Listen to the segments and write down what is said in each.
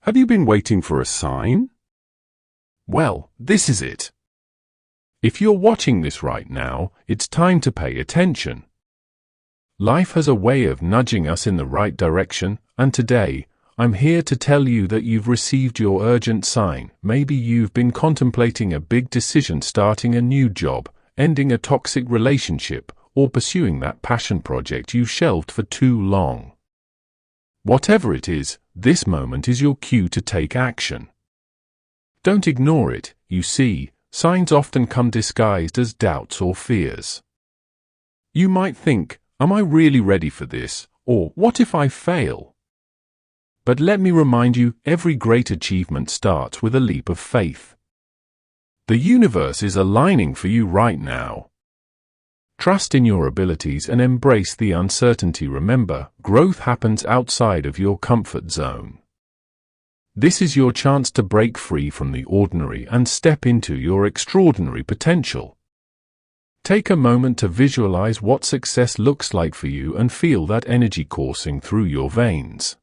Have you been waiting for a sign? Well, this is it. If you're watching this right now, it's time to pay attention. Life has a way of nudging us in the right direction, and today, I'm here to tell you that you've received your urgent sign. Maybe you've been contemplating a big decision, starting a new job, ending a toxic relationship, or pursuing that passion project you've shelved for too long. Whatever it is, this moment is your cue to take action. Don't ignore it. You see, signs often come disguised as doubts or fears. You might think, am I really ready for this? Or, what if I fail? But let me remind you, every great achievement starts with a leap of faith. The universe is aligning for you right now. Trust in your abilities and embrace the uncertainty. Remember, growth happens outside of your comfort zone. This is your chance to break free from the ordinary and step into your extraordinary potential. Take a moment to visualize what success looks like for you and feel that energy coursing through your veins.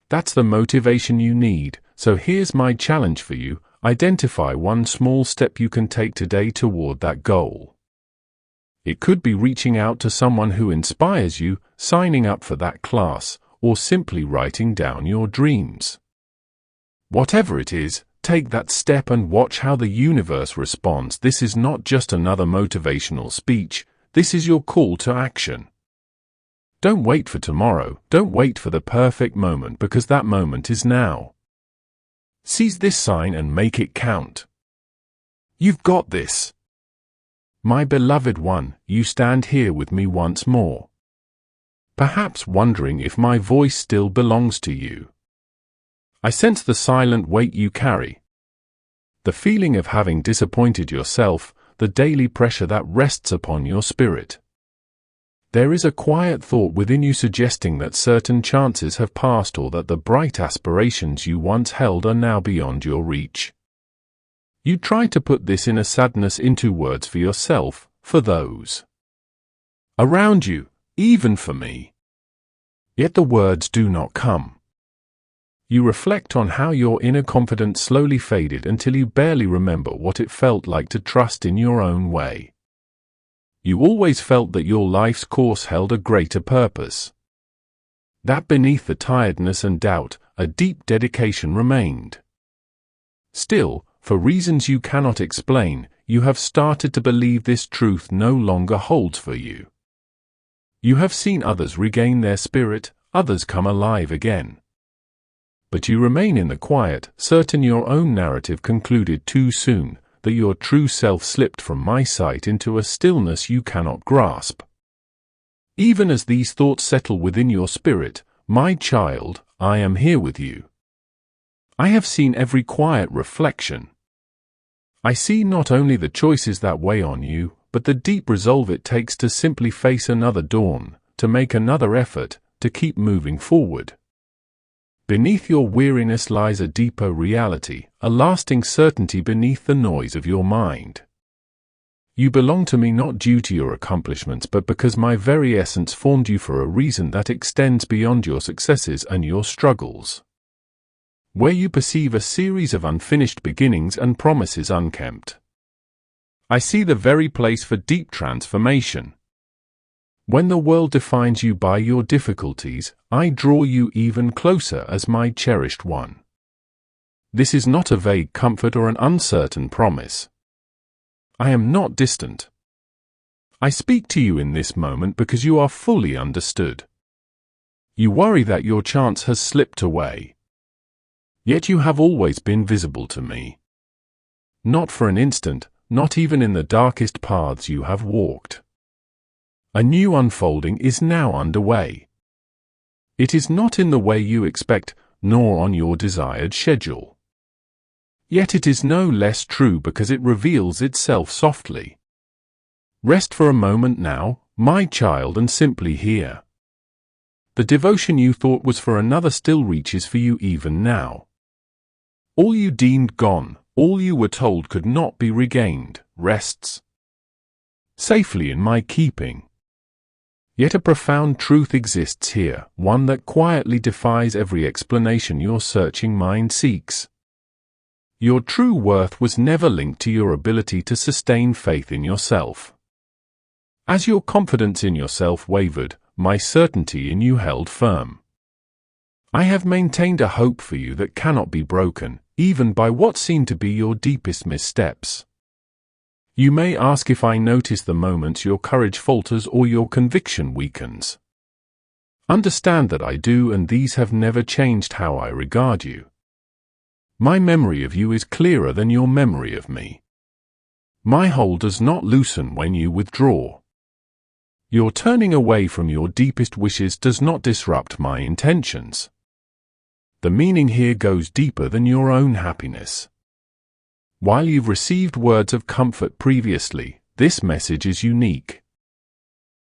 That's the motivation you need, so here's my challenge for you. Identify one small step you can take today toward that goal. It could be reaching out to someone who inspires you, signing up for that class, or simply writing down your dreams. Whatever it is, take that step and watch how the universe responds. This is not just another motivational speech, this is your call to action. Don't wait for tomorrow, don't wait for the perfect moment, because that moment is now. Seize this sign and make it count. You've got this. My beloved one, you stand here with me once more. Perhaps wondering if my voice still belongs to you. I sense the silent weight you carry. The feeling of having disappointed yourself, the daily pressure that rests upon your spirit. There is a quiet thought within you suggesting that certain chances have passed, or that the bright aspirations you once held are now beyond your reach. You try to put this inner sadness into words for yourself, for those around you, even for me. Yet the words do not come. You reflect on how your inner confidence slowly faded until you barely remember what it felt like to trust in your own way. You always felt that your life's course held a greater purpose. That beneath the tiredness and doubt, a deep dedication remained. Still, for reasons you cannot explain, you have started to believe this truth no longer holds for you. You have seen others regain their spirit, others come alive again. But you remain in the quiet, certain your own narrative concluded too soon, that your true self slipped from my sight into a stillness you cannot grasp. Even as these thoughts settle within your spirit, my child, I am here with you. I have seen every quiet reflection. I see not only the choices that weigh on you, but the deep resolve it takes to simply face another dawn, to make another effort, to keep moving forward. Beneath your weariness lies a deeper reality, a lasting certainty beneath the noise of your mind. You belong to me not due to your accomplishments, but because my very essence formed you for a reason that extends beyond your successes and your struggles. Where you perceive a series of unfinished beginnings and promises unkempt, I see the very place for deep transformation. When the world defines you by your difficulties, I draw you even closer as my cherished one. This is not a vague comfort or an uncertain promise. I am not distant. I speak to you in this moment because you are fully understood. You worry that your chance has slipped away. Yet you have always been visible to me. Not for an instant, not even in the darkest paths you have walked. A new unfolding is now underway. It is not in the way you expect, nor on your desired schedule. Yet it is no less true because it reveals itself softly. Rest for a moment now, my child, and simply hear. The devotion you thought was for another still reaches for you even now. All you deemed gone, all you were told could not be regained, rests safely in my keeping. Yet a profound truth exists here, one that quietly defies every explanation your searching mind seeks. Your true worth was never linked to your ability to sustain faith in yourself. As your confidence in yourself wavered, my certainty in you held firm. I have maintained a hope for you that cannot be broken, even by what seem to be your deepest missteps. You may ask if I notice the moments your courage falters or your conviction weakens. Understand that I do, and these have never changed how I regard you. My memory of you is clearer than your memory of me. My hold does not loosen when you withdraw. Your turning away from your deepest wishes does not disrupt my intentions. The meaning here goes deeper than your own happiness. While you've received words of comfort previously, this message is unique.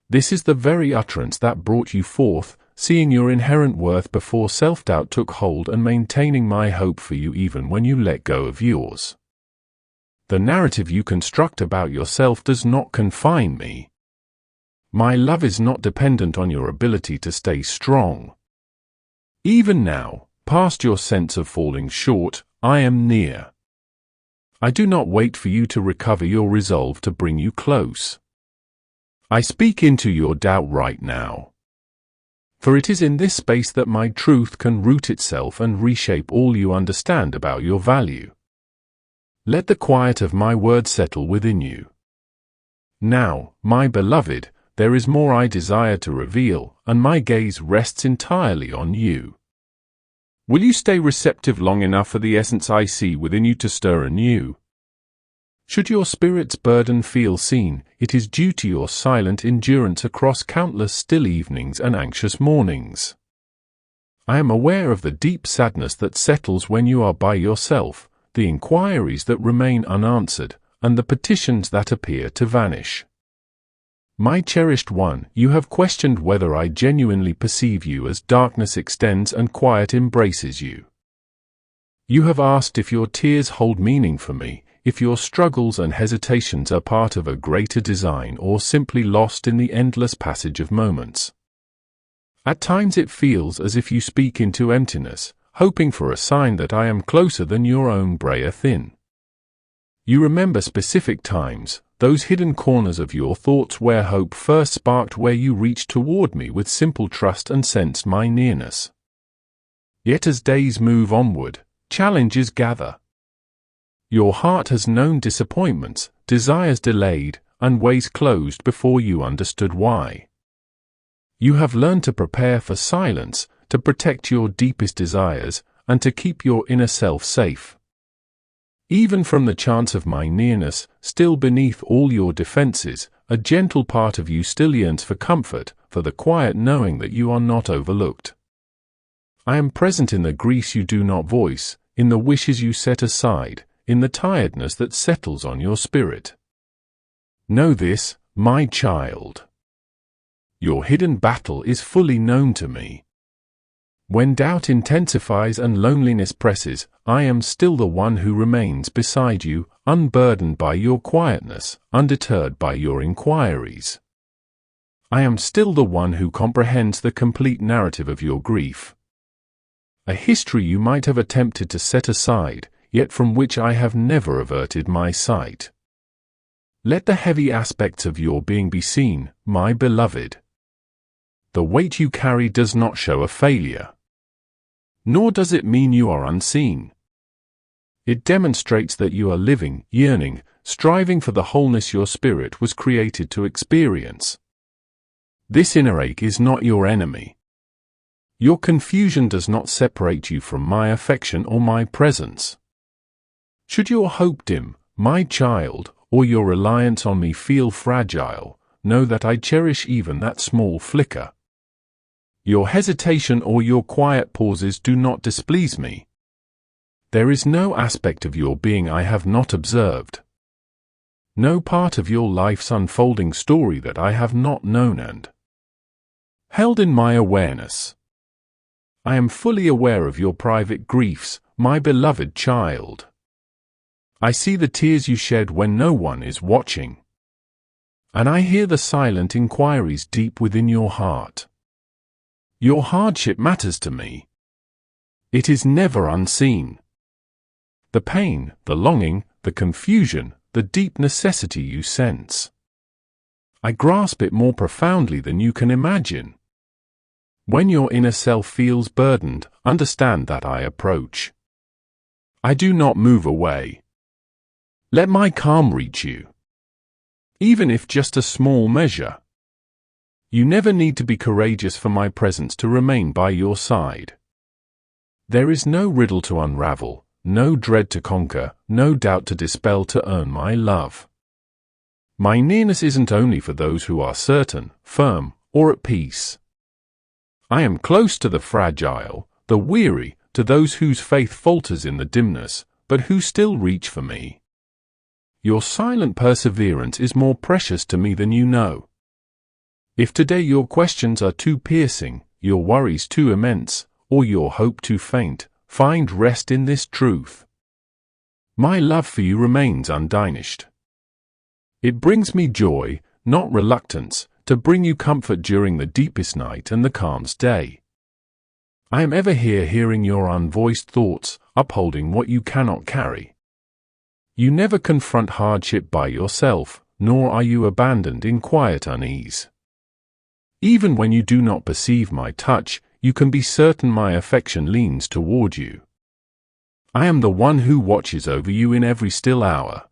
This is the very utterance that brought you forth, seeing your inherent worth before self-doubt took hold and maintaining my hope for you even when you let go of yours. The narrative you construct about yourself does not confine me. My love is not dependent on your ability to stay strong. Even now, past your sense of falling short, I am near. I do not wait for you to recover your resolve to bring you close. I speak into your doubt right now. For it is in this space that my truth can root itself and reshape all you understand about your value. Let the quiet of my words settle within you. Now, my beloved, there is more I desire to reveal, and my gaze rests entirely on you. Will you stay receptive long enough for the essence I see within you to stir anew? Should your spirit's burden feel seen, it is due to your silent endurance across countless still evenings and anxious mornings. I am aware of the deep sadness that settles when you are by yourself, the inquiries that remain unanswered, and the petitions that appear to vanish. My cherished one, you have questioned whether I genuinely perceive you as darkness extends and quiet embraces you. You have asked if your tears hold meaning for me, if your struggles and hesitations are part of a greater design or simply lost in the endless passage of moments. At times it feels as if you speak into emptiness, hoping for a sign that I am closer than your own brayer thin. You remember specific times, those hidden corners of your thoughts where hope first sparked, where you reached toward me with simple trust and sensed my nearness. Yet as days move onward, challenges gather. Your heart has known disappointments, desires delayed, and ways closed before you understood why. You have learned to prepare for silence, to protect your deepest desires, and to keep your inner self safe. Even from the chance of my nearness, still beneath all your defenses, a gentle part of you still yearns for comfort, for the quiet knowing that you are not overlooked. I am present in the griefs you do not voice, in the wishes you set aside, in the tiredness that settles on your spirit. Know this, my child. Your hidden battle is fully known to me. When doubt intensifies and loneliness presses, I am still the one who remains beside you, unburdened by your quietness, undeterred by your inquiries. I am still the one who comprehends the complete narrative of your grief. A history you might have attempted to set aside, yet from which I have never averted my sight. Let the heavy aspects of your being be seen, my beloved. The weight you carry does not show a failure. Nor does it mean you are unseen. It demonstrates that you are living, yearning, striving for the wholeness your spirit was created to experience. This inner ache is not your enemy. Your confusion does not separate you from my affection or my presence. Should your hope dim, my child, or your reliance on me feel fragile, know that I cherish even that small flicker. Your hesitation or your quiet pauses do not displease me. There is no aspect of your being I have not observed. No part of your life's unfolding story that I have not known and held in my awareness. I am fully aware of your private griefs, my beloved child. I see the tears you shed when no one is watching. and I hear the silent inquiries deep within your heart. Your hardship matters to me. It is never unseen. The pain, the longing, the confusion, the deep necessity you sense. I grasp it more profoundly than you can imagine. When your inner self feels burdened, understand that I approach. I do not move away. Let my calm reach you. Even if just a small measure. You never need to be courageous for my presence to remain by your side. There is no riddle to unravel, no dread to conquer, no doubt to dispel to earn my love. My nearness isn't only for those who are certain, firm, or at peace. I am close to the fragile, the weary, to those whose faith falters in the dimness, but who still reach for me. Your silent perseverance is more precious to me than you know. If today your questions are too piercing, your worries too immense, or your hope too faint, find rest in this truth. My love for you remains undiminished. It brings me joy, not reluctance, to bring you comfort during the deepest night and the calmest day. I am ever here hearing your unvoiced thoughts, upholding what you cannot carry. You never confront hardship by yourself, nor are you abandoned in quiet unease. Even when you do not perceive my touch, you can be certain my affection leans toward you. I am the one who watches over you in every still hour.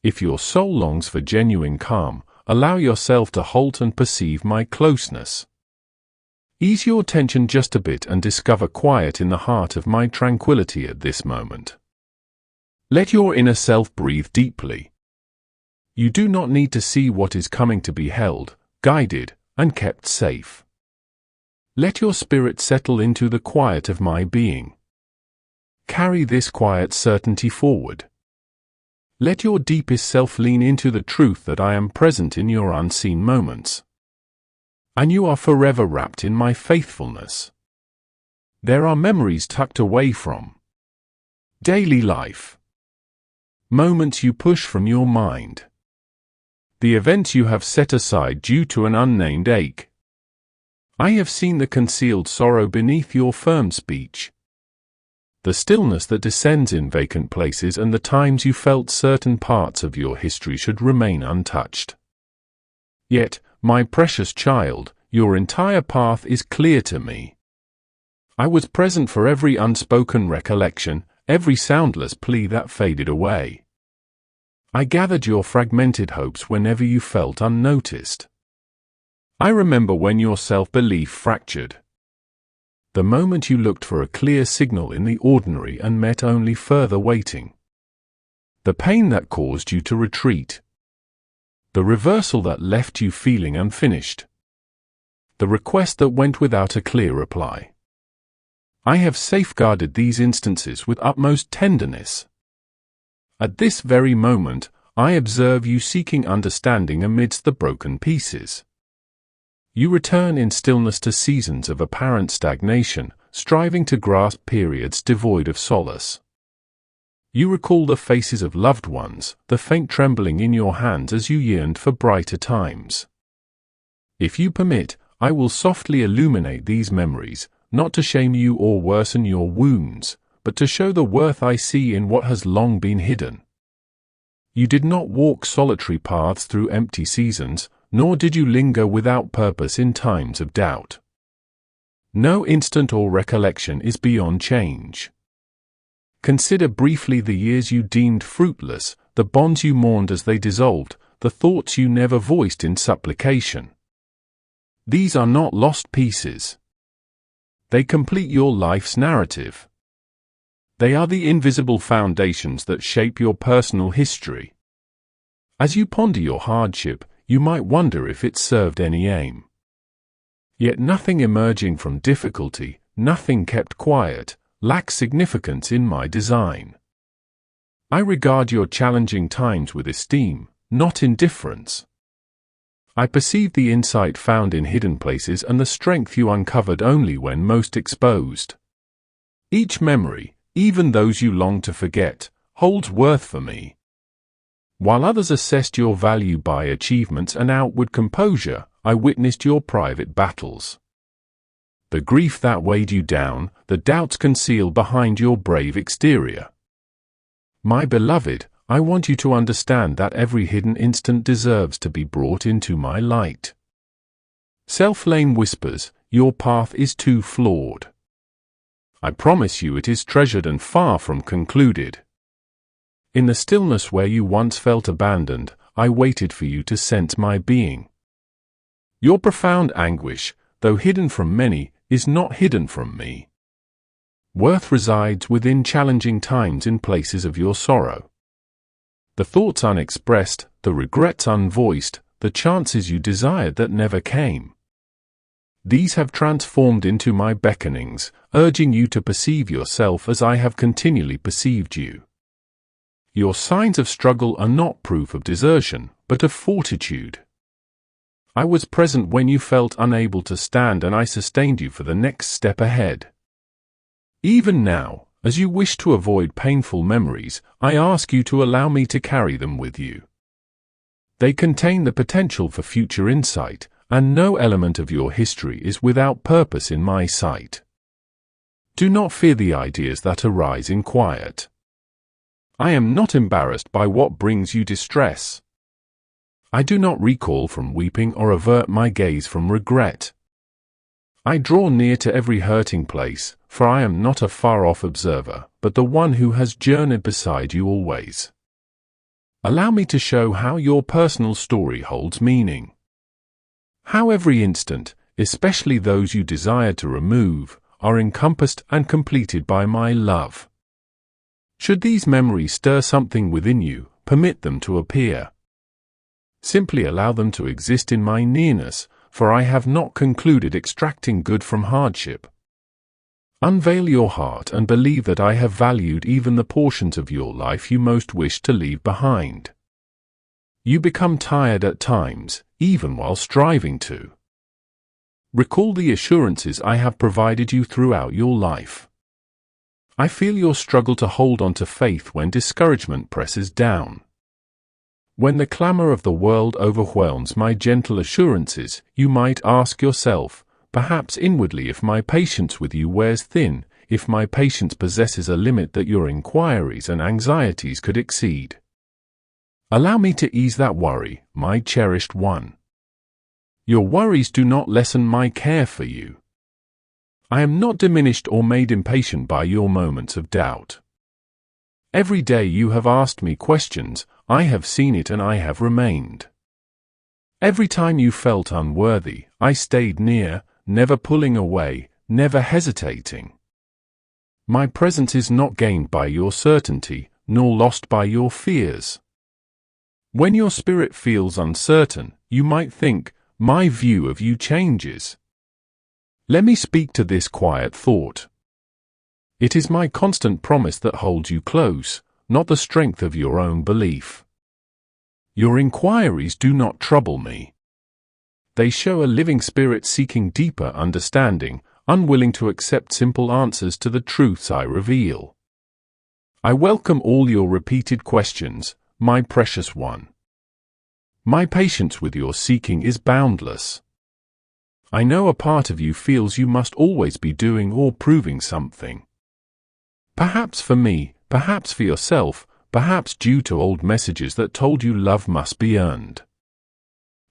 If your soul longs for genuine calm, allow yourself to halt and perceive my closeness. Ease your tension just a bit and discover quiet in the heart of my tranquility at this moment. Let your inner self breathe deeply. You do not need to see what is coming to be held, guided, and kept safe. Let your spirit settle into the quiet of my being. Carry this quiet certainty forward. Let your deepest self lean into the truth that I am present in your unseen moments. And you are forever wrapped in my faithfulness. There are memories tucked away from daily life. Moments you push from your mind. The events you have set aside due to an unnamed ache. I have seen the concealed sorrow beneath your firm speech. The stillness that descends in vacant places and the times you felt certain parts of your history should remain untouched. Yet, my precious child, your entire path is clear to me. I was present for every unspoken recollection, every soundless plea that faded away. I gathered your fragmented hopes whenever you felt unnoticed. I remember when your self-belief fractured. The moment you looked for a clear signal in the ordinary and met only further waiting. The pain that caused you to retreat. The reversal that left you feeling unfinished. The request that went without a clear reply. I have safeguarded these instances with utmost tenderness. At this very moment, I observe you seeking understanding amidst the broken pieces. You return in stillness to seasons of apparent stagnation, striving to grasp periods devoid of solace. You recall the faces of loved ones, the faint trembling in your hands as you yearned for brighter times. If you permit, I will softly illuminate these memories, not to shame you or worsen your wounds, but to show the worth I see in what has long been hidden. You did not walk solitary paths through empty seasons, nor did you linger without purpose in times of doubt. No instant or recollection is beyond change. Consider briefly the years you deemed fruitless, the bonds you mourned as they dissolved, the thoughts you never voiced in supplication. These are not lost pieces. They complete your life's narrative. They are the invisible foundations that shape your personal history. As you ponder your hardship, you might wonder if it served any aim. Yet nothing emerging from difficulty, nothing kept quiet, lacks significance in my design. I regard your challenging times with esteem, not indifference. I perceive the insight found in hidden places and the strength you uncovered only when most exposed. Each memory, even those you long to forget, holds worth for me. While others assessed your value by achievements and outward composure, I witnessed your private battles. The grief that weighed you down, the doubts concealed behind your brave exterior. My beloved, I want you to understand that every hidden instant deserves to be brought into my light. Self-blame whispers, your path is too flawed. I promise you it is treasured and far from concluded. In the stillness where you once felt abandoned, I waited for you to sense my being. Your profound anguish, though hidden from many, is not hidden from me. Worth resides within challenging times in places of your sorrow. The thoughts unexpressed, the regrets unvoiced, the chances you desired that never came. These have transformed into my beckonings, urging you to perceive yourself as I have continually perceived you. Your signs of struggle are not proof of desertion, but of fortitude. I was present when you felt unable to stand, and I sustained you for the next step ahead. Even now, as you wish to avoid painful memories, I ask you to allow me to carry them with you. They contain the potential for future insight, and no element of your history is without purpose in my sight. Do not fear the ideas that arise in quiet. I am not embarrassed by what brings you distress. I do not recoil from weeping or avert my gaze from regret. I draw near to every hurting place, for I am not a far-off observer, but the one who has journeyed beside you always. Allow me to show how your personal story holds meaning. How every instant, especially those you desire to remove, are encompassed and completed by my love. Should these memories stir something within you, permit them to appear. Simply allow them to exist in my nearness, for I have not concluded extracting good from hardship. Unveil your heart and believe that I have valued even the portions of your life you most wish to leave behind. You become tired at times, even while striving to. Recall the assurances I have provided you throughout your life. I feel your struggle to hold on to faith when discouragement presses down. When the clamor of the world overwhelms my gentle assurances, you might ask yourself, perhaps inwardly, if my patience with you wears thin, if my patience possesses a limit that your inquiries and anxieties could exceed. Allow me to ease that worry, my cherished one. Your worries do not lessen my care for you. I am not diminished or made impatient by your moments of doubt. Every day you have asked me questions, I have seen it and I have remained. Every time you felt unworthy, I stayed near, never pulling away, never hesitating. My presence is not gained by your certainty, nor lost by your fears. When your spirit feels uncertain, you might think, my view of you changes. Let me speak to this quiet thought. It is my constant promise that holds you close, not the strength of your own belief. Your inquiries do not trouble me. They show a living spirit seeking deeper understanding, unwilling to accept simple answers to the truths I reveal. I welcome all your repeated questions, my precious one. My patience with your seeking is boundless. I know a part of you feels you must always be doing or proving something. Perhaps for me, perhaps for yourself, perhaps due to old messages that told you love must be earned.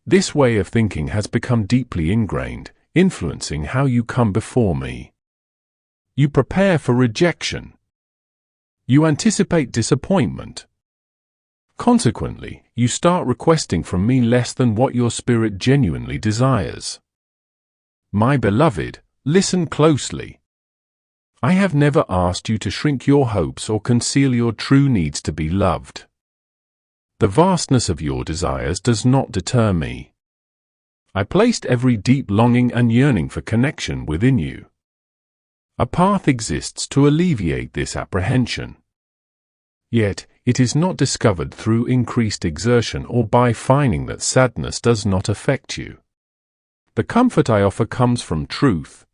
This way of thinking has become deeply ingrained, influencing how you come before me. You prepare for rejection. You anticipate disappointment. Consequently, you start requesting from me less than what your spirit genuinely desires. My beloved, listen closely. I have never asked you to shrink your hopes or conceal your true needs to be loved. The vastness of your desires does not deter me. I placed every deep longing and yearning for connection within you. A path exists to alleviate this apprehension. Yet, it is not discovered through increased exertion or by finding that sadness does not affect you. The comfort I offer comes from truth.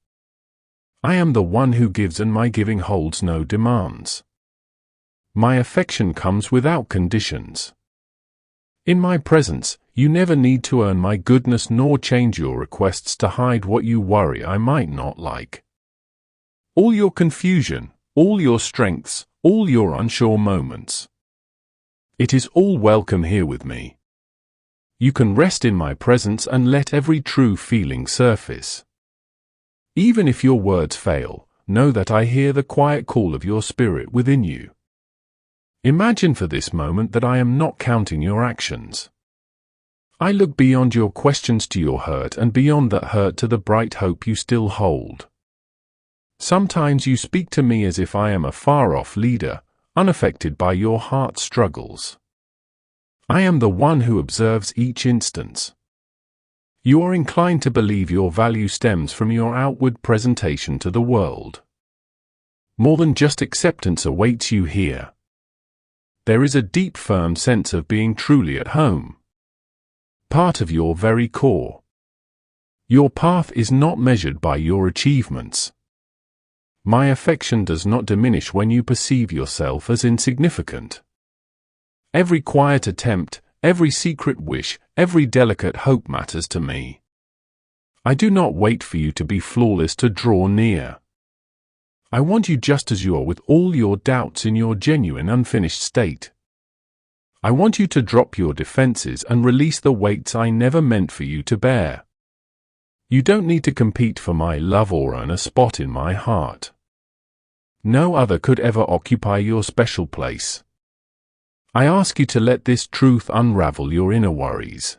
I am the one who gives, and my giving holds no demands. My affection comes without conditions. In my presence, you never need to earn my goodness nor change your requests to hide what you worry I might not like. All your confusion, all your strengths, all your unsure moments. It is all welcome here with me. You can rest in my presence and let every true feeling surface. Even if your words fail, know that I hear the quiet call of your spirit within you. Imagine for this moment that I am not counting your actions. I look beyond your questions to your hurt and beyond that hurt to the bright hope you still hold. Sometimes you speak to me as if I am a far-off leader, unaffected by your heart's struggles. I am the one who observes each instance. You are inclined to believe your value stems from your outward presentation to the world. More than just acceptance awaits you here. There is a deep, firm sense of being truly at home. Part of your very core. Your path is not measured by your achievements. My affection does not diminish when you perceive yourself as insignificant. Every quiet attempt, every secret wish, every delicate hope matters to me. I do not wait for you to be flawless to draw near. I want you just as you are, with all your doubts in your genuine unfinished state. I want you to drop your defenses and release the weights I never meant for you to bear. You don't need to compete for my love or earn a spot in my heart. No other could ever occupy your special place. I ask you to let this truth unravel your inner worries.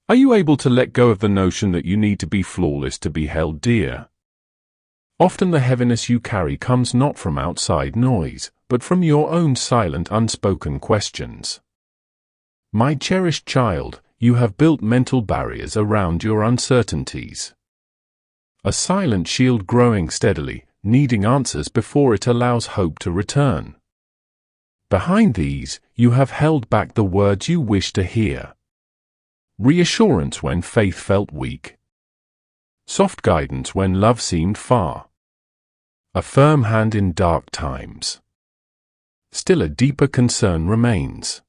Are you able to let go of the notion that you need to be flawless to be held dear? Often the heaviness you carry comes not from outside noise, but from your own silent, unspoken questions. My cherished child, you have built mental barriers around your uncertainties. A silent shield growing steadily, needing answers before it allows hope to return. Behind these, you have held back the words you wish to hear. Reassurance when faith felt weak. Soft guidance when love seemed far. A firm hand in dark times. Still a deeper concern remains.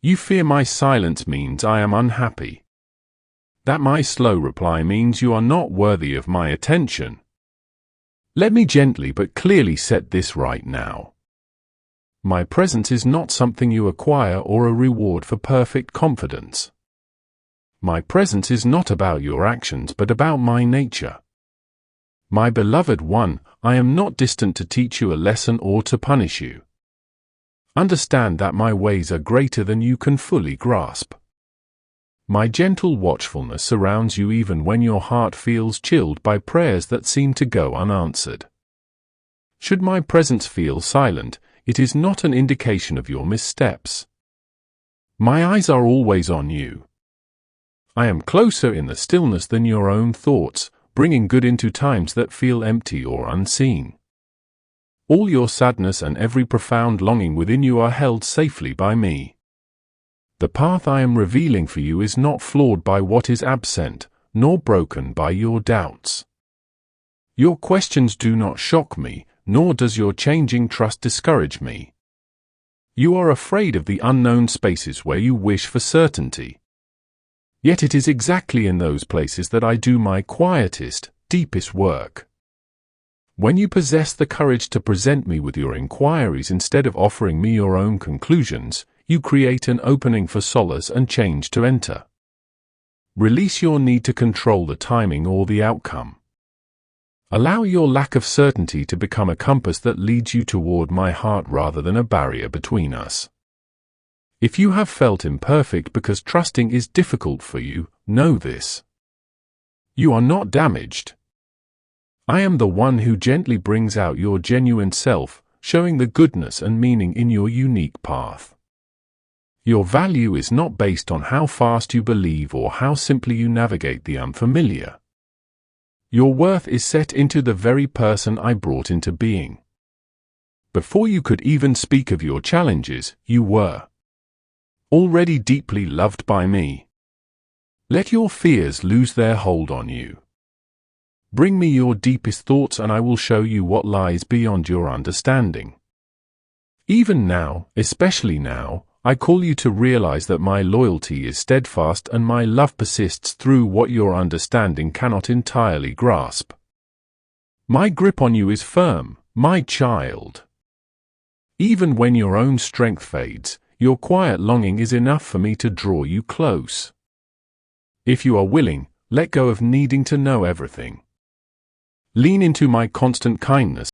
You fear my silence means I am unhappy. That my slow reply means you are not worthy of my attention. Let me gently but clearly set this right now. My presence is not something you acquire or a reward for perfect confidence. My presence is not about your actions but about my nature. My beloved one, I am not distant to teach you a lesson or to punish you. Understand that my ways are greater than you can fully grasp. My gentle watchfulness surrounds you even when your heart feels chilled by prayers that seem to go unanswered. Should my presence feel silent, it is not an indication of your missteps. My eyes are always on you. I am closer in the stillness than your own thoughts, bringing good into times that feel empty or unseen. All your sadness and every profound longing within you are held safely by me. The path I am revealing for you is not flawed by what is absent, nor broken by your doubts. Your questions do not shock me, nor does your changing trust discourage me. You are afraid of the unknown spaces where you wish for certainty. Yet it is exactly in those places that I do my quietest, deepest work. When you possess the courage to present me with your inquiries instead of offering me your own conclusions, you create an opening for solace and change to enter. Release your need to control the timing or the outcome. Allow your lack of certainty to become a compass that leads you toward my heart rather than a barrier between us. If you have felt imperfect because trusting is difficult for you, know this. You are not damaged. I am the one who gently brings out your genuine self, showing the goodness and meaning in your unique path. Your value is not based on how fast you believe or how simply you navigate the unfamiliar. Your worth is set into the very person I brought into being. Before you could even speak of your challenges, you were already deeply loved by me. Let your fears lose their hold on you. Bring me your deepest thoughts and I will show you what lies beyond your understanding. Even now, especially now, I call you to realize that my loyalty is steadfast and my love persists through what your understanding cannot entirely grasp. My grip on you is firm, my child. Even when your own strength fades, your quiet longing is enough for me to draw you close. If you are willing, let go of needing to know everything. Lean into my constant kindness